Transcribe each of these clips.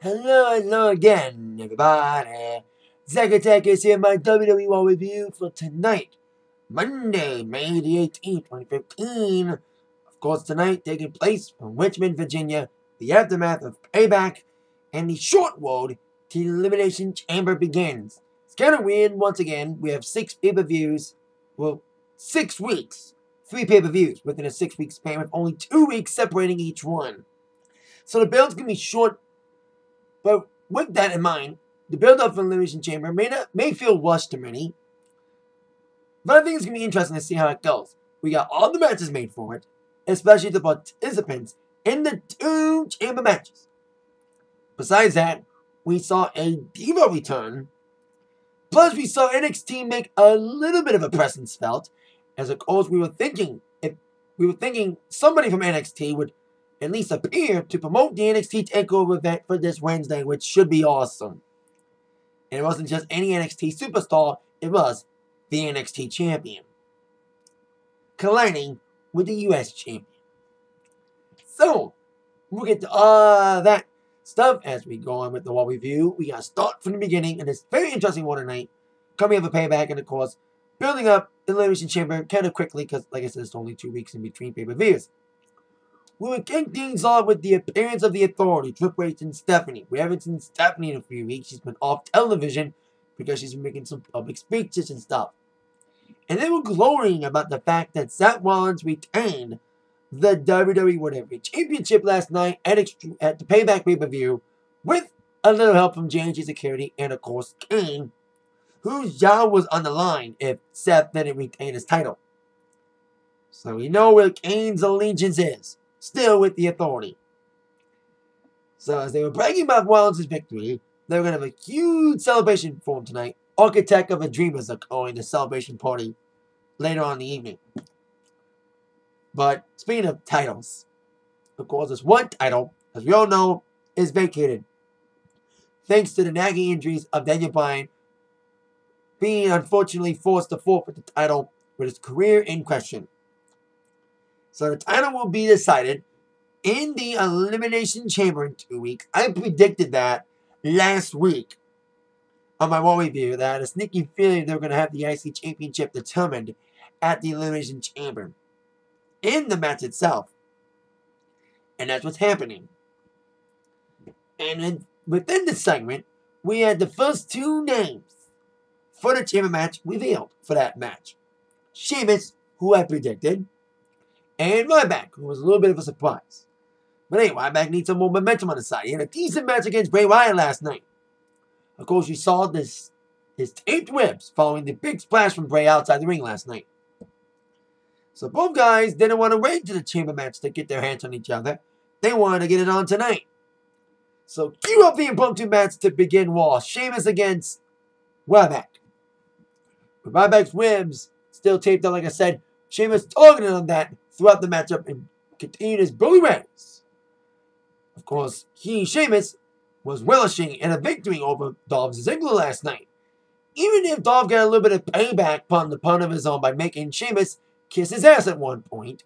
Hello again, everybody. Zacatech is here, my WWE Raw review for tonight, Monday, May the 18th, 2015. Of course, tonight taking place from Richmond, Virginia, the aftermath of Payback, and the short road to the Elimination Chamber begins. It's kind of weird, once again, we have 6 pay-per-views, well, 6 weeks, 3 pay-per-views within a 6-week span with only 2 weeks separating each one. So the build's going to be short. But with that in mind, the build-up for Elimination Chamber may feel rushed to many. But I think it's going to be interesting to see how it goes. We got all the matches made for it, especially the participants in the 2 chamber matches. Besides that, we saw a Diva return. Plus, we saw NXT make a little bit of a presence felt. As of course, we were thinking somebody from NXT would at least appear to promote the NXT TakeOver event for this Wednesday, which should be awesome. And it wasn't just any NXT superstar, it was the NXT champion, colliding with the US champion. So, we'll get to that stuff as we go on with the Raw review. We got to start from the beginning, and it's very interesting one tonight. Coming up a Payback, and of course, building up the Elimination Chamber kind of quickly, because like I said, it's only 2 weeks in between pay-per-views. We will kick things off with the appearance of the Authority, Triple H and Stephanie. We haven't seen Stephanie in a few weeks. She's been off television because she's been making some public speeches and stuff. And they were glorying about the fact that Seth Rollins retained the WWE Championship last night at the Payback pay-per-view with a little help from J&J Security and, of course, Kane, whose job was on the line if Seth didn't retain his title. So we know where Kane's allegiance is. Still with the Authority. So as they were bragging about Rollins' victory, they were going to have a huge celebration for him tonight. Architect of a Dreamers are calling the celebration party later on in the evening. But speaking of titles, of course, there's one title, as we all know, is vacated. Thanks to the nagging injuries of Daniel Bryan being unfortunately forced to forfeit the title with his career in question. So the title will be decided in the Elimination Chamber in 2 weeks. I predicted that last week on my Raw review that I had a sneaky feeling they were going to have the IC Championship determined at the Elimination Chamber in the match itself. And that's what's happening. And then within the segment, we had the first 2 names for the Chamber match revealed for that match. Sheamus, who I predicted, and Ryback, who was a little bit of a surprise. But hey, Ryback needs some more momentum on the side. He had a decent match against Bray Wyatt last night. Of course, you saw his taped ribs following the big splash from Bray outside the ring last night. So both guys didn't want to wait to the chamber match to get their hands on each other. They wanted to get it on tonight. So cue up the impromptu match to begin Raw. Sheamus against Ryback. With Ryback's ribs still taped up, like I said, Sheamus targeted on that throughout the matchup and continued his bully ways. Of course, Sheamus, was relishing in a victory over Dolph Ziggler last night. Even if Dolph got a little bit of payback upon the pun of his own by making Sheamus kiss his ass at one point,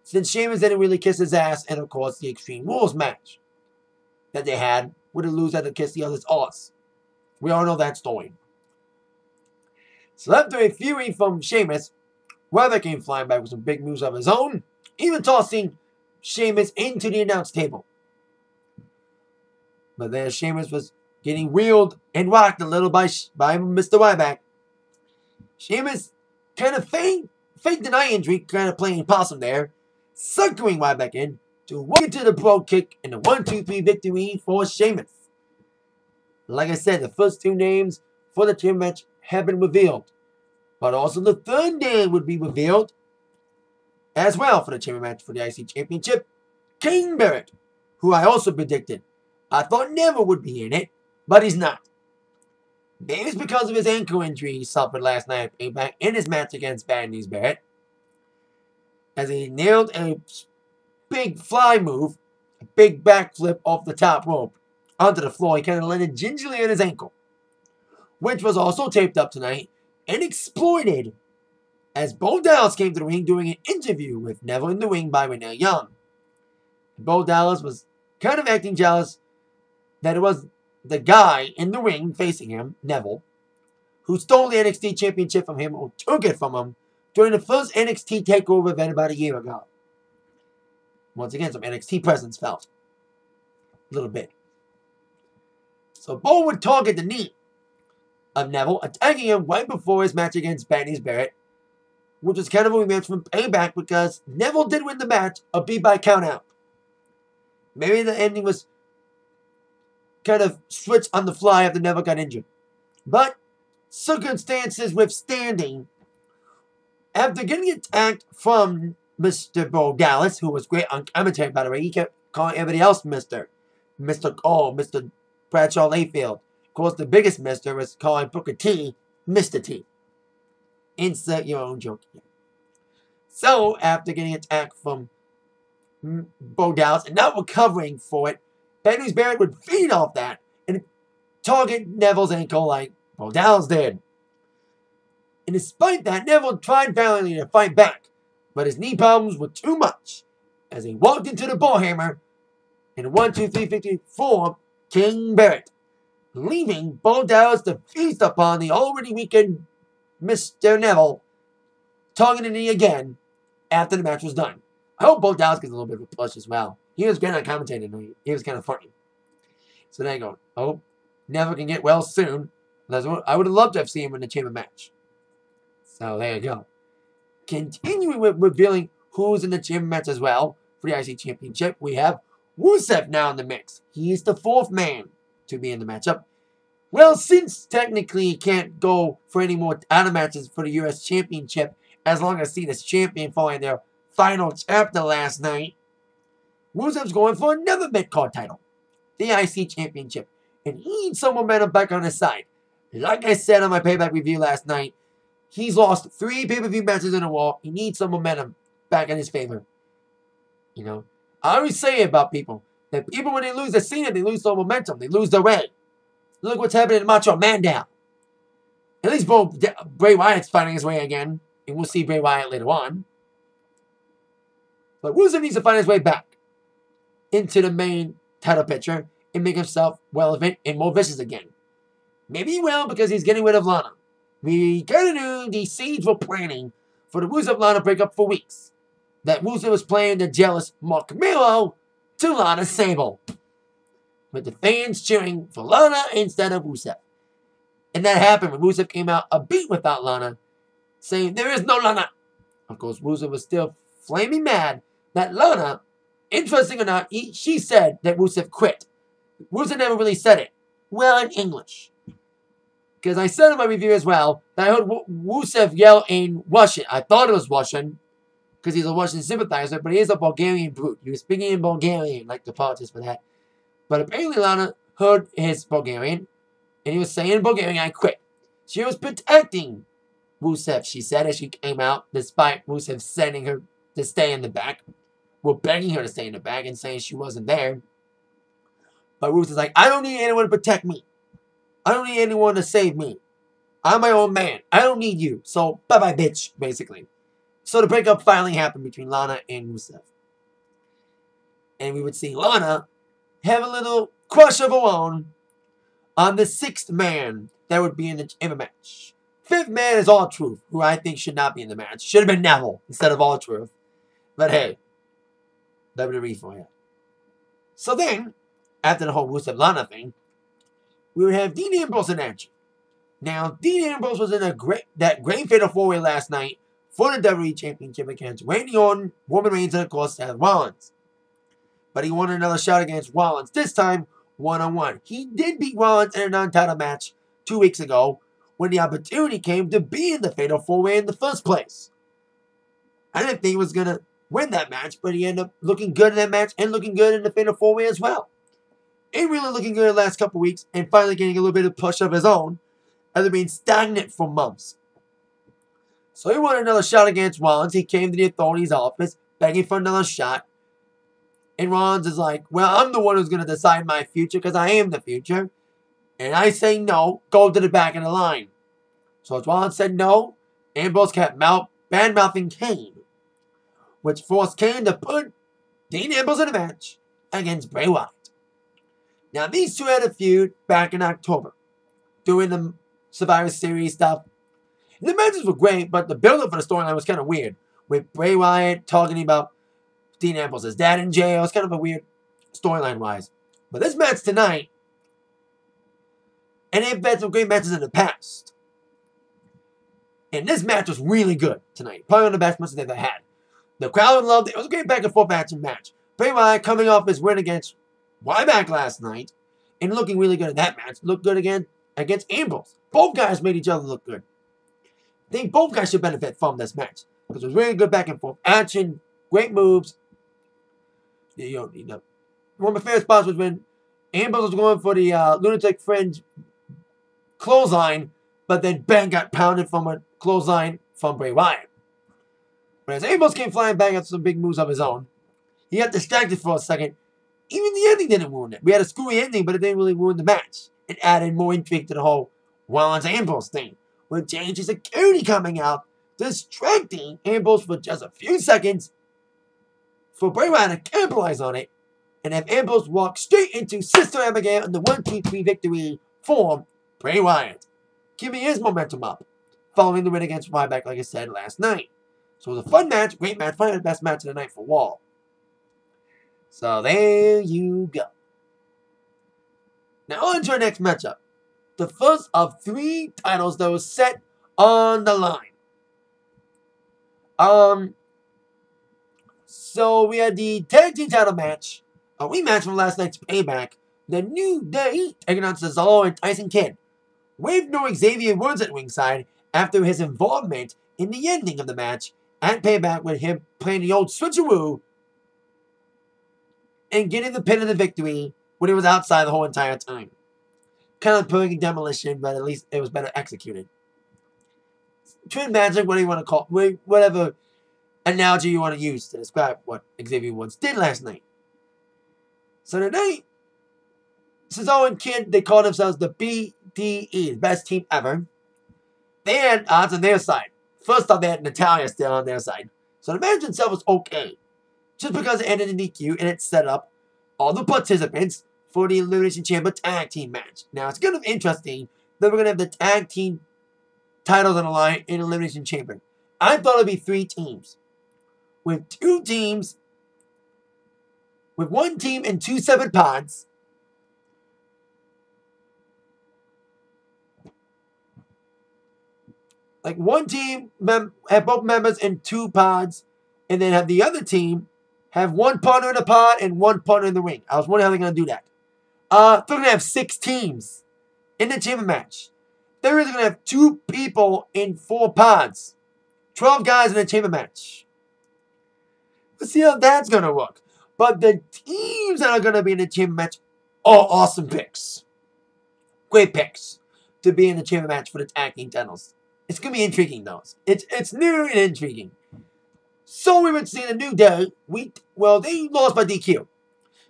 since Sheamus didn't really kiss his ass, and of course the Extreme Rules match that they had, where the loser had to kiss the other's ass. We all know that story. So after a fury from Sheamus, Ryback came flying back with some big moves of his own, even tossing Sheamus into the announce table. But then Sheamus was getting wheeled and rocked a little by Mr. Ryback. Sheamus kind of faked an eye injury, kind of playing possum there, suckering Ryback in to walk into the Brogue Kick and the 1-2-3 victory for Sheamus. Like I said, the first 2 names for the chamber match have been revealed. But also the 3rd name would be revealed as well for the chamber match for the IC Championship. King Barrett, who I also predicted. I thought never would be in it, but he's not. Maybe it's because of his ankle injury he suffered last night at Payback in his match against Bad News Barrett, as he nailed a big fly move, a big backflip off the top rope onto the floor. He kind of landed gingerly on his ankle, which was also taped up tonight and exploited as Bo Dallas came to the ring doing an interview with Neville in the Ring by Renee Young. Bo Dallas was kind of acting jealous that it was the guy in the ring facing him, Neville, who stole the NXT Championship from him, or took it from him, during the first NXT TakeOver event about a year ago. Once again, some NXT presence felt. A little bit. So Bo would target the knee of Neville, attacking him right before his match against Bailey Barrett, which was kind of a rematch from Payback because Neville did win the match, a beat by countout. Maybe the ending was kind of switched on the fly after Neville got injured. But circumstances withstanding, after getting attacked from Mr. Bo Dallas, who was great on commentary, by the way, he kept calling everybody else Mr. Mr. Bradshaw Layfield. Of course, the biggest Mr. was calling Booker T Mr. T. Insert your own joke here. So, after getting attacked from Bo Dallas and not recovering for it, Bailey Barrett would feed off that and target Neville's ankle like Bo Dallas did. And despite that, Neville tried valiantly to fight back, but his knee problems were too much as he walked into the bullhammer in a 1-2-3-54 King Barrett, leaving Bo Dallas to feast upon the already weakened Mr. Neville, targeting the knee again after the match was done. I hope Bo Dallas gets a little bit of a push as well. He was great on commentating tonight. He was kind of funny. So there you go. I hope Neville can get well soon. I would have loved to have seen him in the chamber match. So there you go. Continuing with revealing who's in the chamber match as well for the IC Championship, we have Rusev now in the mix. He's the fourth man to be in the matchup. Well, since technically he can't go for any more title matches for the US Championship as long as Cena's champion following their final chapter last night, Rusev's going for another mid-card title, the IC Championship, and he needs some momentum back on his side. Like I said on my Payback review last night, he's lost 3 pay-per-view matches in a row. He needs some momentum back in his favor. You know, I always say about people that people, when they lose the Cena, they lose their momentum. They lose their way. Look what's happening to Macho Man now. At least Bray Wyatt's finding his way again, and we'll see Bray Wyatt later on. But Rusev needs to find his way back into the main title picture and make himself relevant and more vicious again. Maybe he will because he's getting rid of Lana. We kind of knew the Seeds were planning for the Rusev-Lana breakup for weeks. That Rusev was playing the jealous Mark Miro to Lana Sable, with the fans cheering for Lana instead of Rusev. And that happened when Rusev came out a beat without Lana, saying there is no Lana. Of course, Rusev was still flaming mad that Lana, interesting or not, she said that Rusev quit. Rusev never really said it. Well, in English. Because I said in my review as well that I heard Rusev yell in Russian. I thought it was Russian because he's a Russian sympathizer, but he is a Bulgarian brute. He was speaking in Bulgarian, like the apologize for that. But apparently Lana heard his Bulgarian, and he was saying in Bulgarian, I quit. She was protecting Rusev, she said, as she came out, despite Rusev sending her to stay in the back. Well, begging her to stay in the back and saying she wasn't there. But Rusev's like, I don't need anyone to protect me. I don't need anyone to save me. I'm my own man. I don't need you. So, bye-bye, bitch, basically. So the breakup finally happened between Lana and Rusev. And we would see Lana have a little crush of her own on the 6th man that would be in the match. 5th man is R-Truth, who I think should not be in the match. Should have been Neville instead of R-Truth. But hey, WWE for you. So then, after the whole Rusev-Lana thing, we would have Dean Ambrose in action. Now, Dean Ambrose was in that great fatal 4-way last night for the WWE Championship against Randy Orton, Roman Reigns, and of course Seth Rollins. But he won another shot against Rollins, this time one-on-one. He did beat Rollins in a non-title match 2 weeks ago when the opportunity came to be in the fatal 4-way in the first place. I didn't think he was going to win that match, but he ended up looking good in that match and looking good in the fatal 4-way as well. And really looking good the last couple weeks and finally getting a little bit of push of his own after being stagnant for months. So he won another shot against Rollins. He came to the authorities' office begging for another shot. And Rollins is like, well, I'm the one who's going to decide my future because I am the future. And I say no, go to the back of the line. So as Rollins said no, Ambrose kept bad-mouthing Kane, which forced Kane to put Dean Ambrose in a match against Bray Wyatt. Now, these two had a feud back in October, doing the Survivor Series stuff. And the matches were great, but the build-up for the storyline was kind of weird. With Bray Wyatt talking about Dean Ambrose's dad in jail. It's kind of a weird storyline-wise. But this match tonight, and they've had some great matches in the past. And this match was really good tonight. Probably one of the best matches they've ever had. The crowd loved it. It was a great back-and-forth match. Bray Wyatt coming off his win against Ryback last night and looking really good in that match. Looked good again against Ambrose. Both guys made each other look good. I think both guys should benefit from this match because it was really good back-and-forth action, great moves. One of my favorite spots was when Ambrose was going for the Lunatic Fringe clothesline, but then Ben got pounded from a clothesline from Bray Wyatt. But as Ambrose came flying back at some big moves of his own, he got distracted for a second. Even the ending didn't ruin it. We had a screwy ending, but it didn't really ruin the match. It added more intrigue to the whole Rollins-Ambrose thing, with Paige security coming out, distracting Ambrose for just a few seconds for Bray Wyatt to capitalize on it, and have Ambrose walk straight into Sister Abigail in the 1-2-3 victory for Bray Wyatt, keeping his momentum up, following the win against Ryback, like I said last night. So it was a fun match, great match, probably the best match of the night for Raw. So there you go. Now on to our next matchup. The first of 3 titles that was set on the line. So we had the tag team title match, a rematch from last night's Payback. The New Day taking on Cesaro and Tyson Kidd, with no Xavier Woods at ringside after his involvement in the ending of the match at Payback, with him playing the old switcheroo and getting the pin and the victory when he was outside the whole entire time. Kind of putting demolition, but at least it was better executed. Twin magic, what do you want to call it? Whatever analogy you want to use to describe what Xavier Woods did last night. So tonight, Cesaro and Kidd, they call themselves the BDE, the best team ever. They had odds on their side. First off, they had Natalya still on their side. So the match itself was okay. Just because it ended in DQ and it set up all the participants for the Elimination Chamber tag team match. Now, it's kind of interesting that we're going to have the tag team titles on the line in Elimination Chamber. I thought it would be 3 teams. With 2 teams, with 1 team in 2 separate pods. Like one team have both members in 2 pods, and then have the other team have 1 partner in the pod and 1 partner in the ring. I was wondering how they're going to do that. They're going to have 6 teams in the chamber match. They're going to have 2 people in 4 pods. 12 guys in a chamber match. Let's see how that's going to work. But the teams that are going to be in the chamber match are awesome picks. Great picks to be in the chamber match for the tag team titles. It's going to be intriguing, though. It's new and intriguing. So we would see the New Day. They lost by DQ.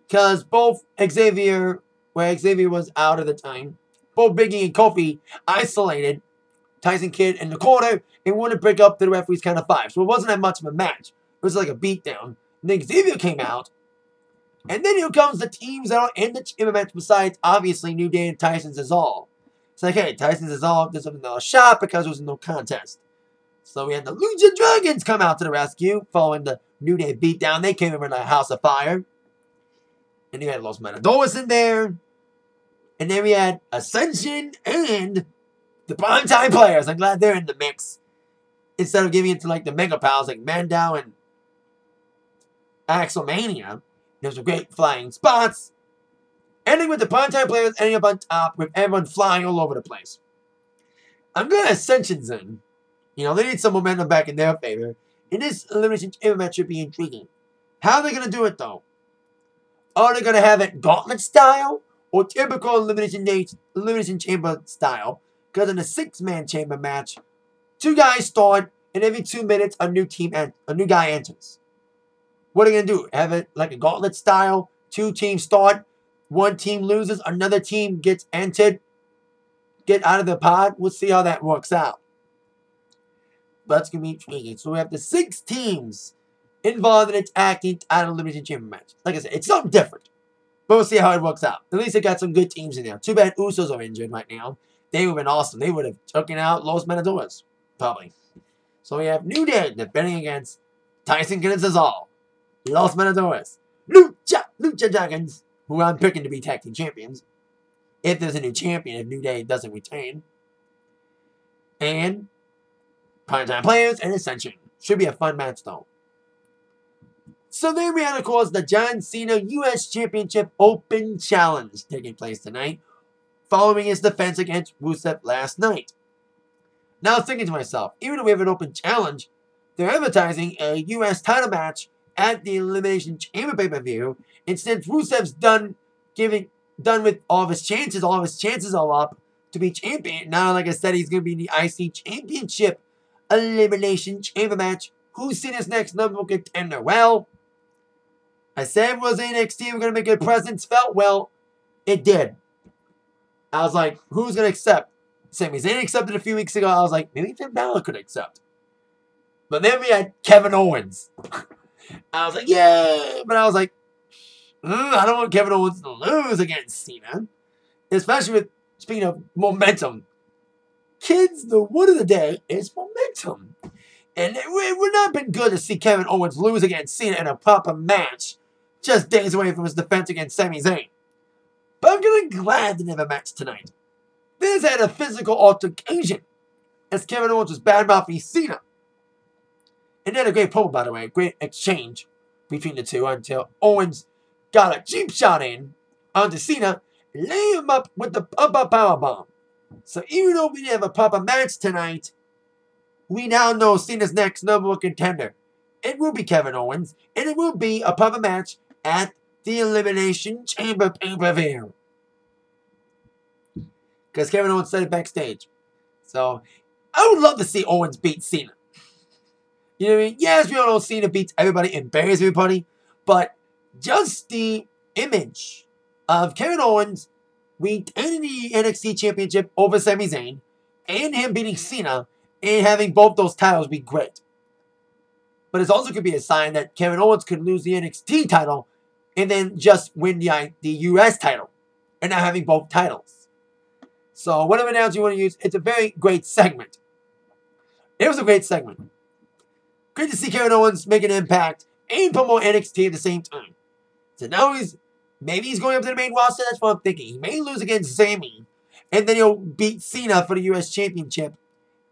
Because both Xavier was out at the time, both Biggie and Kofi isolated Tyson Kidd in the corner and wouldn't break up to the referee's count of 5. So it wasn't that much of a match. It was like a beatdown. And then Xavier came out. And then here comes the teams that are in the chamber match besides, obviously, New Day and Tyson's is all. It's like, hey, Tyson's is all. There's another shot because there was no contest. So we had the Lucha Dragons come out to the rescue following the New Day beatdown. They came in with a house of fire. And you had Los Matadores in there. And then we had Ascension and the Primetime Players. I'm glad they're in the mix. Instead of giving it to like the Mega Pals like Mandow and Axelmania. There's some great flying spots. Ending with the Primetime Players ending up on top with everyone flying all over the place. I'm glad Ascension's in. You know, they need some momentum back in their favor. And this Elimination Chamber match should be intriguing. How are they going to do it, though? Are they going to have it gauntlet style or typical Elimination Chamber style? Because in a 6-man chamber match, 2 guys start, and every 2 minutes a new guy enters. What are they going to do? Have it like a gauntlet style? 2 teams start, 1 team loses, another team gets entered, get out of the pod. We'll see how that works out. But it's going to be intriguing. So we have the 6 teams involved in attacking out of Elimination Chamber match. Like I said, it's something different. But we'll see how it works out. At least they got some good teams in there. Too bad Usos are injured right now. They would have been awesome. They would have taken out Los Matadores. Probably. So we have New Day defending against Tyson Kidd and Cesaro. Los Matadores. Lucha Dragons, who I'm picking to be tag team champions. If there's a new champion, if New Day doesn't retain. And Primetime Players and Ascension. Should be a fun match though. So then we had, of course, the John Cena U.S. Championship Open Challenge taking place tonight, following his defense against Rusev last night. Now I was thinking to myself, even though we have an open challenge, they're advertising a U.S. title match at the Elimination Chamber pay-per-view, and since Rusev's done with all of his chances are up to be champion. Now, like I said, he's going to be in the IC Championship Elimination Chamber match. Who's Cena's next number one contender? Well, I said it was NXT. We're going to make a presence felt. Well, it did. I was like, who's going to accept? Sami Zayn accepted a few weeks ago. I was like, maybe Finn Balor could accept. But then we had Kevin Owens. I was like, yeah. But I was like, I don't want Kevin Owens to lose against Cena. Especially with, speaking of momentum. Kids, the word of the day is momentum. And it would not have been good to see Kevin Owens lose against Cena in a proper match, just days away from his defense against Sami Zayn. But I'm kind of glad they never matched tonight. This had a physical altercation, as Kevin Owens was bad-mouthing Cena. And they had a great promo, by the way, a great exchange between the two until Owens got a cheap shot in onto Cena, lay him up with the up-up powerbomb. So even though we didn't have a proper match tonight, we now know Cena's next number one contender. It will be Kevin Owens, and it will be a proper match at the Elimination Chamber pay-per-view. Because Kevin Owens said it backstage. So, I would love to see Owens beat Cena. You know what I mean? Yes, we all know Cena beats everybody and buries everybody. But just the image of Kevin Owens retaining the NXT Championship over Sami Zayn and him beating Cena and having both those titles be great. But it also could be a sign that Kevin Owens could lose the NXT title and then just win the US title and not having both titles. So whatever analogy you want to use, it's a very great segment. It was a great segment. Great to see Kevin Owens make an impact and promote NXT at the same time. So now maybe he's going up to the main roster. That's what I'm thinking. He may lose against Sami, and then he'll beat Cena for the US Championship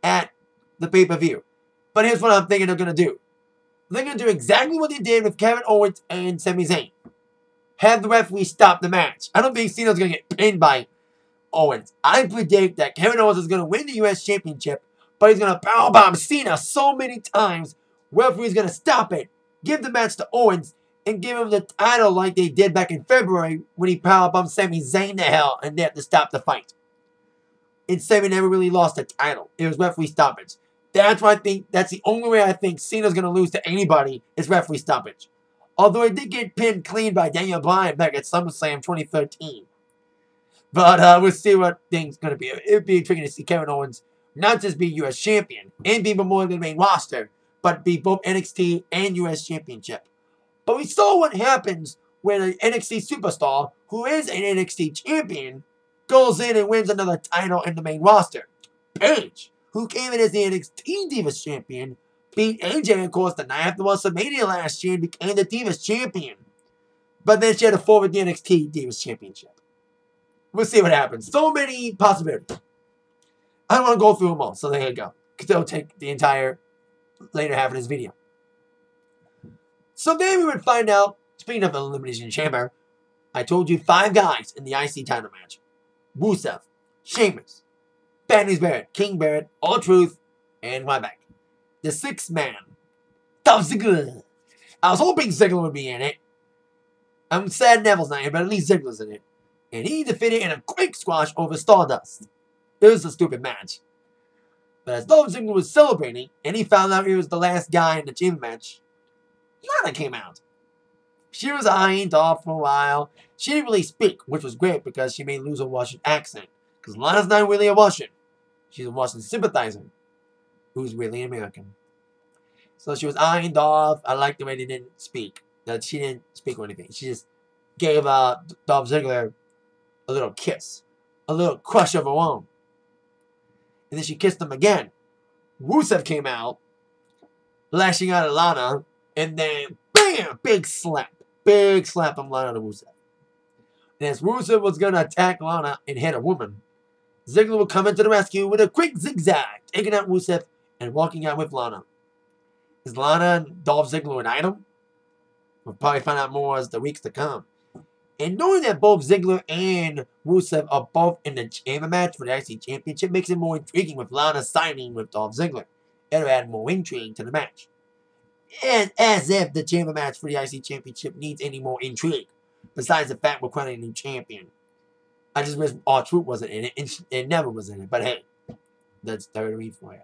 at the pay-per-view. But here's what I'm thinking they're going to do. They're going to do exactly what they did with Kevin Owens and Sami Zayn. Have the referee stop the match. I don't think Cena's going to get pinned by Owens. I predict that Kevin Owens is going to win the US Championship, but he's going to powerbomb Cena so many times, referee's going to stop it, give the match to Owens, and give him the title like they did back in February when he powerbombed Sami Zayn to hell and they had to stop the fight. And Sami never really lost the title. It was referee stoppage. That's why I think, that's the only way I think Cena's going to lose to anybody is referee stoppage. Although he did get pinned clean by Daniel Bryan back at SummerSlam 2013. But we'll see what things going to be. It would be intriguing to see Kevin Owens not just be U.S. champion and be more than the main roster, but be both NXT and U.S. championship. But we saw what happens when an NXT superstar, who is an NXT champion, goes in and wins another title in the main roster. Paige, who came in as the NXT Divas champion, beat AJ, of course, the night after WrestleMania last year and became the Divas champion. But then she had to forward the NXT Divas championship. We'll see what happens. So many possibilities. I don't want to go through them all, so there you go. Because it'll take the entire later half of this video. So then we would find out, speaking of Elimination Chamber, I told you 5 guys in the IC title match. Rusev, Sheamus, Bad News Barrett, King Barrett, R-Truth, and Ryback. The 6th man, Dolph Ziggler. I was hoping Ziggler would be in it. I'm sad Neville's not in, but at least Ziggler's in it. And he defeated in a quick squash over Stardust. It was a stupid match. But as Dolph Ziggler was celebrating, and he found out he was the last guy in the chamber match, Lana came out. She was eyeing Dolph for a while. She didn't really speak, which was great because she may lose her Russian accent. Because Lana's not really a Russian. She's a Russian sympathizer who's really American. So she was eyeing Dolph. I liked the way they didn't speak. That she didn't speak or anything. She just gave Dolph Ziggler a little kiss. A little crush of her own. And then she kissed him again. Rusev came out, lashing out at Lana, and then, bam! Big slap. Big slap from Lana to Rusev. And as Rusev was going to attack Lana and hit a woman, Ziggler would come into the rescue with a quick zigzag, taking out Rusev and walking out with Lana. Is Lana and Dolph Ziggler an item? We'll probably find out more as the weeks to come. And knowing that both Ziggler and Rusev are both in the chamber match for the IC Championship makes it more intriguing with Lana signing with Dolph Ziggler. It'll add more intrigue to the match. And as if the chamber match for the IC Championship needs any more intrigue, besides the fact we're crowning a new champion. I just wish R-Truth wasn't in it. It never was in it. But hey, that's WWE for you.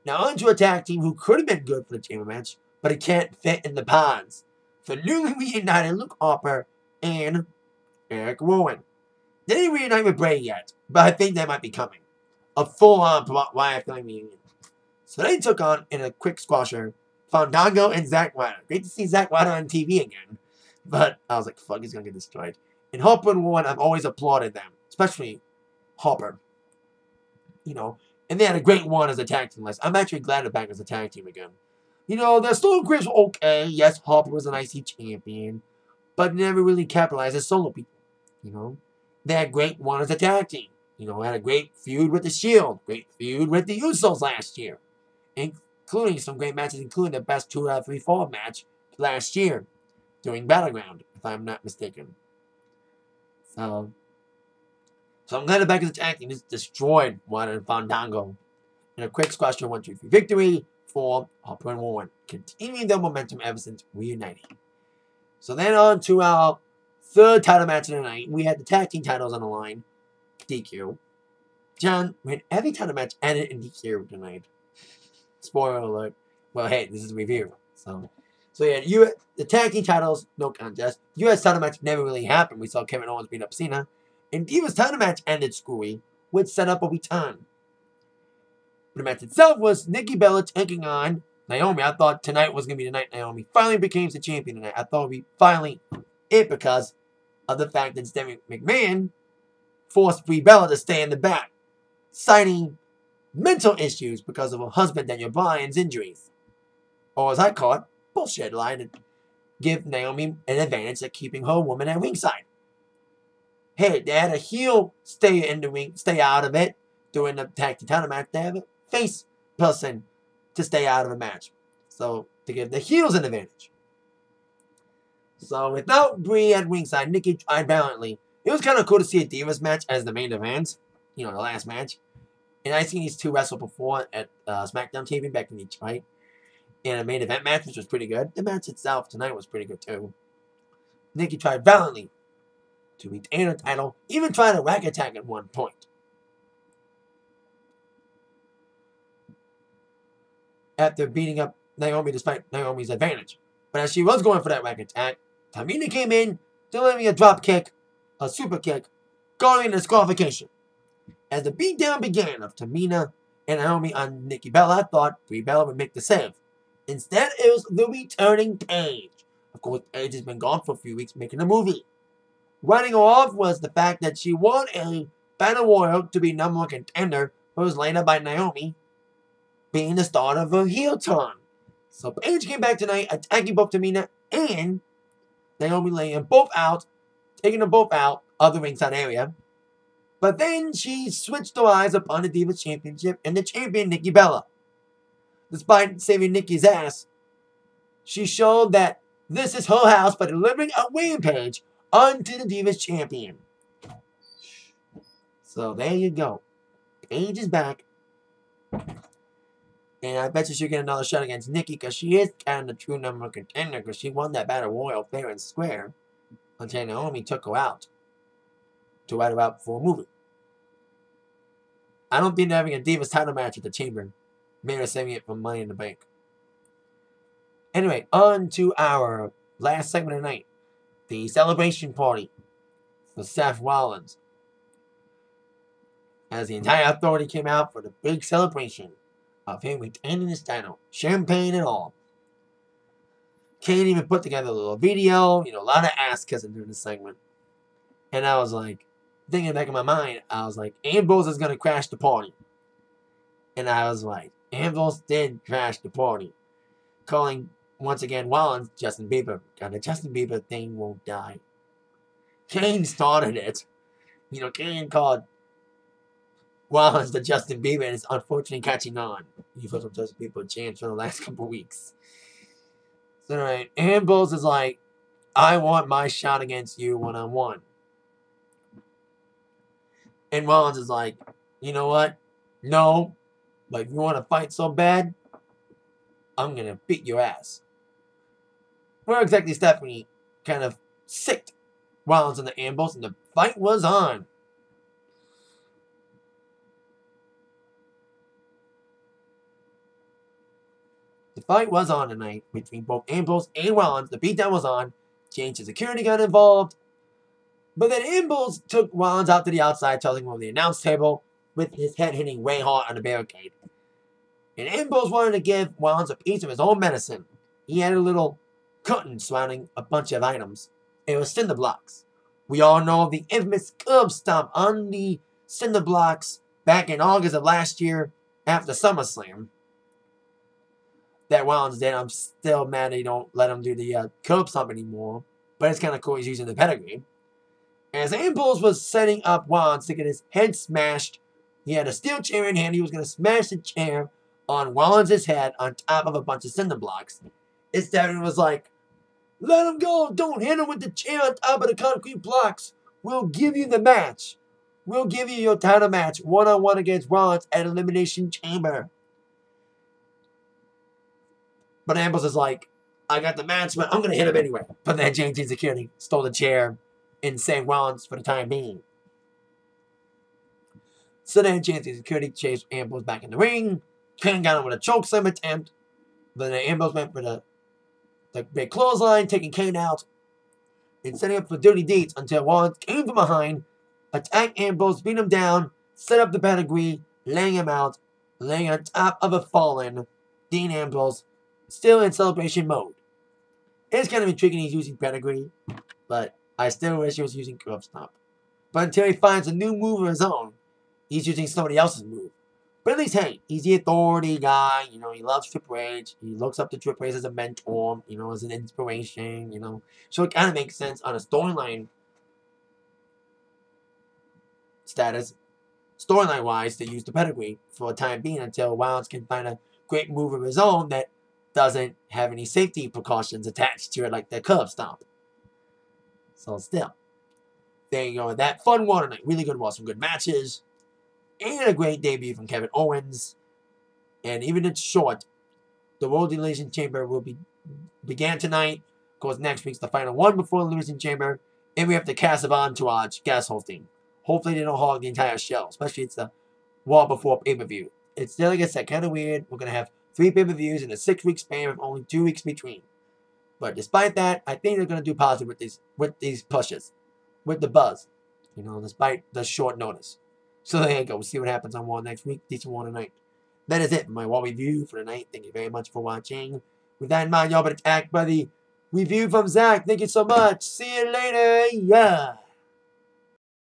Now on to a tag team who could have been good for the chamber match, but it can't fit in the ponds. For newly reunited Luke Harper and Eric Rowan. They didn't reunite with Bray yet, but I think that might be coming. A full-on Wyatt family reunion. So they took on, in a quick squasher, Fandango and Zack Ryder. Great to see Zack Ryder on TV again. But I was like, fuck, he's going to get destroyed. And Harper and Rowan, I've always applauded them. Especially Harper. You know, and they had a great one as a tag team list. I'm actually glad they're back as a tag team again. You know, their Stone Grips were okay. Yes, Harper was an IC champion. But never really capitalized as solo people. You know, they had great one as a tag team. You know, had a great feud with the Shield. Great feud with the Usos last year. Including some great matches, including the best 2 out of 3 fall match last year. During Battleground, if I'm not mistaken. So I'm glad they're back as a tag team. Just destroyed one and Fandango. In a quick squash 1-2-3 victory for Harper and Rowan. Continuing their momentum ever since reuniting. So then on to our third title match of the night. We had the tag team titles on the line. DQ. John, we had every title match ended in DQ tonight. Spoiler alert. Well, hey, this is a review. So yeah, the tag team titles, no contest. US title match never really happened. We saw Kevin Owens beat up Cena. And Divas title match ended screwy, which set up a return. The match itself was Nikki Bella taking on Naomi. I thought tonight was going to be the night Naomi finally became the champion tonight. I thought we finally it because of the fact that Stephanie McMahon forced Brie Bella to stay in the back, citing mental issues because of her husband Daniel Bryan's injuries. Or as I call it, bullshit line to give Naomi an advantage at keeping her woman at ringside. Hey, they had a heel stay in the ring, stay out of it during the tag team title match. They have a face person to stay out of the match. So, to give the heels an advantage. So, without Brie at ringside, Nikki tried valiantly. It was kind of cool to see a Divas match as the main event. You know, the last match. And I've seen these two wrestle before at SmackDown TV back in Detroit. In a main event match, which was pretty good. The match itself tonight was pretty good too. Nikki tried valiantly to retain her title, even tried a rack attack at one point. After beating up Naomi despite Naomi's advantage. But as she was going for that rack attack, Tamina came in, delivering a drop kick, a super kick, going into disqualification. As the beatdown began of Tamina and Naomi on Nikki Bella, I thought Brie Bella would make the save. Instead, it was the returning Paige. Of course, Paige has been gone for a few weeks making a movie. Running her off was the fact that she won a Battle Royal to be #1 contender, but was later by Naomi being the start of her heel turn. So Paige came back tonight, attacking both Tamina and Naomi, laying them both out, taking them both out of the ringside area. But then she switched her eyes upon the Divas Championship and the champion, Nikki Bella. Despite saving Nikki's ass, she showed that this is her house by delivering a rampage onto the Divas Champion. So there you go. Paige is back. And I bet you she'll get another shot against Nikki because she is kind of the true #1 contender because she won that Battle Royal fair and square until Naomi took her out to write her out for a movie. I don't think they're having a Divas title match at the Chamber. Maybe they're saving it for Money in the Bank. Anyway, on to our last segment of the night. The celebration party for Seth Rollins. As the entire authority came out for the big celebration of him retaining his title. Champagne and all. Kane even put together a little video, a lot of ass kissing during the segment. And I was like, thinking in the back of my mind, I was like, Ambrose is going to crash the party. And I was like, Ambrose did crash the party. Calling, once again, Rollins Justin Bieber. God, the Justin Bieber thing won't die. Kane started it. Kane called Rollins the Justin Bieber, and it's unfortunately catching on. You've heard some Justin Bieber chants for the last couple weeks. So, anyway, Ambrose is like, I want my shot against you one-on-one. And Rollins is like, you know what? No. But if you want to fight so bad, I'm going to beat your ass. Where exactly Stephanie kind of sicked Rollins in the Ambrose, and the fight was on. The fight was on tonight between both Ambrose and Rollins. The beatdown was on. Change of security got involved. But then Ambrose took Rollins out to the outside, telling him over the announce table, with his head hitting way hard on the barricade. And Ambrose wanted to give Rollins a piece of his own medicine. He had a little curtain surrounding a bunch of items. It was cinder blocks. We all know the infamous curb stomp on the cinder blocks back in August of last year after SummerSlam that Rollins did. I'm still mad they don't let him do the curb stomp anymore. But it's kind of cool he's using the pedigree. As Ambrose was setting up Rollins to get his head smashed, he had a steel chair in hand. He was going to smash the chair on Rollins' head on top of a bunch of cinder blocks. Instead, it was like, let him go. Don't hit him with the chair on top of the concrete blocks. We'll give you the match. We'll give you your title match one-on-one against Rollins at Elimination Chamber. But Ambrose is like, I got the match, but I'm going to hit him anyway. But then JT Security stole the chair and saved Rollins for the time being. So then JT Security chased Ambrose back in the ring. Kane got him with a chokeslam attempt. But then Ambrose went for the big clothesline, taking Kane out and setting up for dirty deeds until Rollins came from behind, attacked Ambrose, beat him down, set up the pedigree, laying him out, laying on top of a fallen Dean Ambrose, still in celebration mode. It's kind of intriguing he's using pedigree, but I still wish he was using curb stomp. But until he finds a new move of his own, he's using somebody else's move. But at least, hey, he's the authority guy. He loves Triple H. He looks up to Triple H as a mentor, as an inspiration, So it kind of makes sense on a storyline status, storyline-wise, to use the pedigree for a time being until Rollins can find a great move of his own that doesn't have any safety precautions attached to it, like the curb stomp. So still, there you go. That fun one tonight. Really good one. Some good matches. And a great debut from Kevin Owens. And even it's short, the World Elimination Chamber will began tonight. Of course, next week's the final one before the Elimination Chamber. And we have the cast of Entourage guest hosting. Hopefully they don't hog the entire show. Especially it's the Raw before pay-per-view. It's still, like I said, kind of weird. We're going to have 3 pay-per-views in a 6-week span with only 2 weeks between. But despite that, I think they're going to do positive with these pushes. With the buzz. Despite the short notice. So there you go. We'll see what happens on Raw next week. Decent Raw tonight. That is it for my Raw review for tonight. Thank you very much for watching. With that in mind, y'all been attacked by the review from Zach. Thank you so much. See you later. Yeah.